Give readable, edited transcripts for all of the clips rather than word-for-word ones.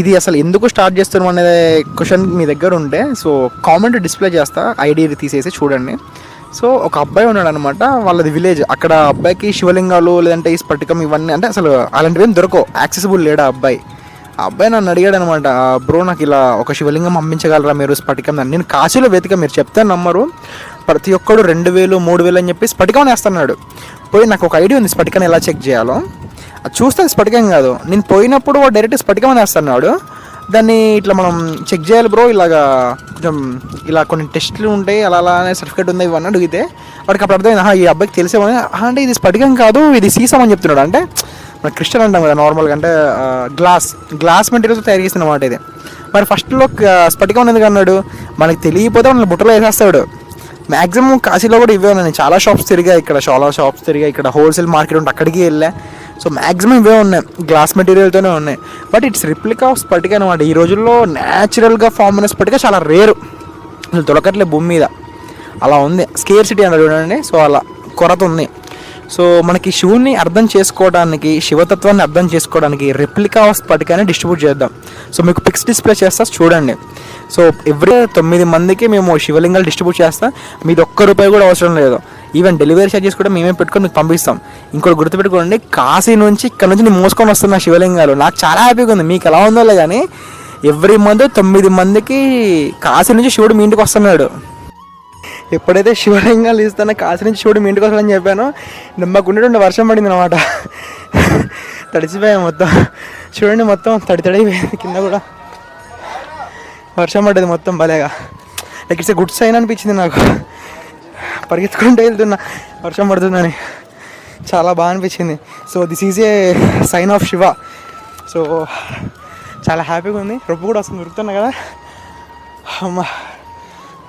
ఇది అసలు ఎందుకు స్టార్ట్ చేస్తున్నాం అనే క్వశ్చన్ మీ దగ్గర ఉంటే సో కామెంట్ డిస్ప్లే చేస్తా, ఐడి తీసేసి చూడండి. సో ఒక అబ్బాయి ఉన్నాడు అనమాట, వాళ్ళది విలేజ్. అక్కడ అబ్బాయికి శివలింగాలు లేదంటే ఈ స్ఫటికం ఇవన్నీ అంటే అసలు అలాంటివి ఏం దొరకవు, యాక్సెసిబుల్ లేడు ఆ అబ్బాయి. ఆ అబ్బాయి నన్ను అడిగాడు అనమాట, బ్రో నాకు ఇలా ఒక శివలింగం పంపించగలరా మీరు స్ఫటికం అని. నేను కాశీలో వెతికా, మీరు చెప్తే నమ్మరు. ప్రతి ఒక్కడు 2000 3000 అని చెప్పి స్ఫటికం వేస్తున్నాడు. పోయి నాకు ఒక ఐడియా ఉంది స్ఫటికాన్ని ఎలా చెక్ చేయాలో. అది చూస్తే స్ఫటికం కాదు, నేను పోయినప్పుడు వాడు డైరెక్ట్ స్ఫటికం అని వేస్తున్నాడు. దాన్ని ఇట్లా మనం చెక్ చేయాలి బ్రో, ఇలాగా కొంచెం ఇలా కొన్ని టెస్టులు ఉంటాయి, అలా అలా అనే సర్టిఫికేట్ ఉంది ఇవన్నీ అడిగితే వాడికి అప్పుడు అర్థమైంది, ఈ అబ్బాయికి తెలిసేమని. అంటే ఇది స్ఫటికం కాదు, ఇది సీసం అని చెప్తున్నాడు. అంటే మన క్రిస్టల్ అంటాం కదా నార్మల్గా, అంటే గ్లాస్ మెటీరియల్స్ తయారు చేసిన మాట ఇది. మరి ఫస్ట్లో స్ఫటికం అనేది అన్నాడు, మనకి తెలియకపోతే మన బుట్టలో వేసేస్తాడు. మ్యాక్సిమం కాశీలో కూడా ఇవే ఉన్నాయి. చాలా షాప్స్ తిరిగా, ఇక్కడ చాలా షాప్స్ తిరిగా, ఇక్కడ హోల్సేల్ మార్కెట్ ఉంటే అక్కడికి వెళ్ళా. సో మ్యాక్సిమం ఇవే ఉన్నాయి, గ్లాస్ మెటీరియల్తోనే ఉన్నాయి. బట్ ఇట్స్ రిప్లికా ఆఫ్ స్ఫటిక అనమాట. ఈ రోజుల్లో న్యాచురల్గా ఫామ్ అయిన స్ఫటిక చాలా రేరు, అసలు దొరకట్లే భూమి మీద. అలా ఉంది, స్కేర్ సిటీ అన్నారు చూడండి. సో అలా కొరత ఉంది. సో మనకి శివుని అర్థం చేసుకోవడానికి, శివతత్వాన్ని అర్థం చేసుకోవడానికి రెప్లికా ఆఫ్ స్ఫటికాని డిస్ట్రిబ్యూట్ చేద్దాం. సో మీకు పిక్స్ డిస్ప్లే చేస్తా చూడండి. సో ఎవ్రీ 9 మందికి మేము శివలింగాలు డిస్ట్రిబ్యూట్ చేస్తాం. మీది ₹1 కూడా అవసరం లేదు. ఈవెన్ డెలివరీ ఛార్జెస్ కూడా మేమే పెట్టుకొని మీకు పంపిస్తాం. ఇంకోటి గుర్తుపెట్టుకోండి, కాశీ నుంచి ఇక్కడ నుంచి నేను మోసుకొని వస్తున్న శివలింగాలు. నాకు చాలా హ్యాపీగా ఉంది, మీకు ఎలా ఉందో కానీ ఎవ్రీ మంత్ 9 మందికి కాశీ నుంచి శివుడు మీ ఇంటికి వస్తున్నాడు. ఎప్పుడైతే శివలింగాలు ఇస్తానో కాశీ నుంచి శివుడు మీ ఇంటికి వస్తాడని చెప్పానో, మాకు ఉండేటువంటి వర్షం పడింది అనమాట. తడిసిపోయాం మొత్తం, చూడండి మొత్తం తడిపోయింది. కింద కూడా వర్షం పడ్డది మొత్తం భలేగా. Like it's a good sign అనిపించింది నాకు. పరిగెత్తుకుంటూ వెళ్తున్నా వర్షం పడుతుందని, చాలా బాగా అనిపించింది. So this is a sign of Shiva. So చాలా హ్యాపీగా ఉంది. రొప్పు కూడా వస్తుంది, దొరుకుతున్నా కదా అమ్మ.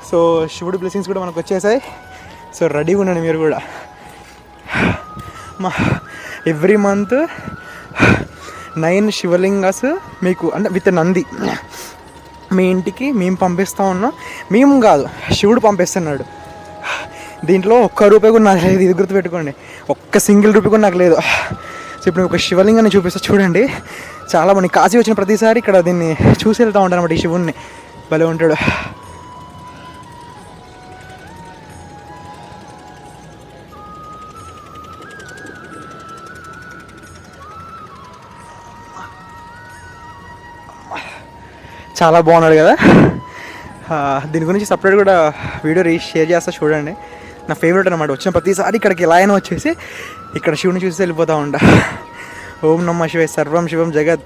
సో శివుడి బ్లెస్సింగ్స్ కూడా మనకు వచ్చేసాయి. సో రెడీగా ఉండండి మీరు కూడా. ఎవ్రీ మంత్ 9 శివలింగాస్ మీకు అంటే విత్ నంది మీ ఇంటికి మేము పంపిస్తూ ఉన్నాం. మేము కాదు, శివుడు పంపిస్తున్నాడు. దీంట్లో ₹1 కూడా నాకు లేదు, ఇది గుర్తుపెట్టుకోండి. ₹1 కూడా నాకు లేదు. సో ఇప్పుడు ఒక శివలింగాన్ని చూపిస్తా చూడండి. చాలా మంది కాశీ వచ్చిన ప్రతిసారి ఇక్కడ దీన్ని చూసి వెళ్తూ ఉంటారు అన్నమాట. ఈ శివుడిని భలే ఉంటాడు. చాలా బాగున్నాడు కదా. దీని గురించి సపరేట్ కూడా వీడియో షేర్ చేస్తా చూడండి. నా ఫేవరెట్ అనమాట. వచ్చిన ప్రతిసారి ఇక్కడికి ఎలా అయినా వచ్చేసి ఇక్కడ శివుని చూసి వెళ్ళిపోతూ ఉంటా. ఓం నమః శివాయ, సర్వం శివం జగత్.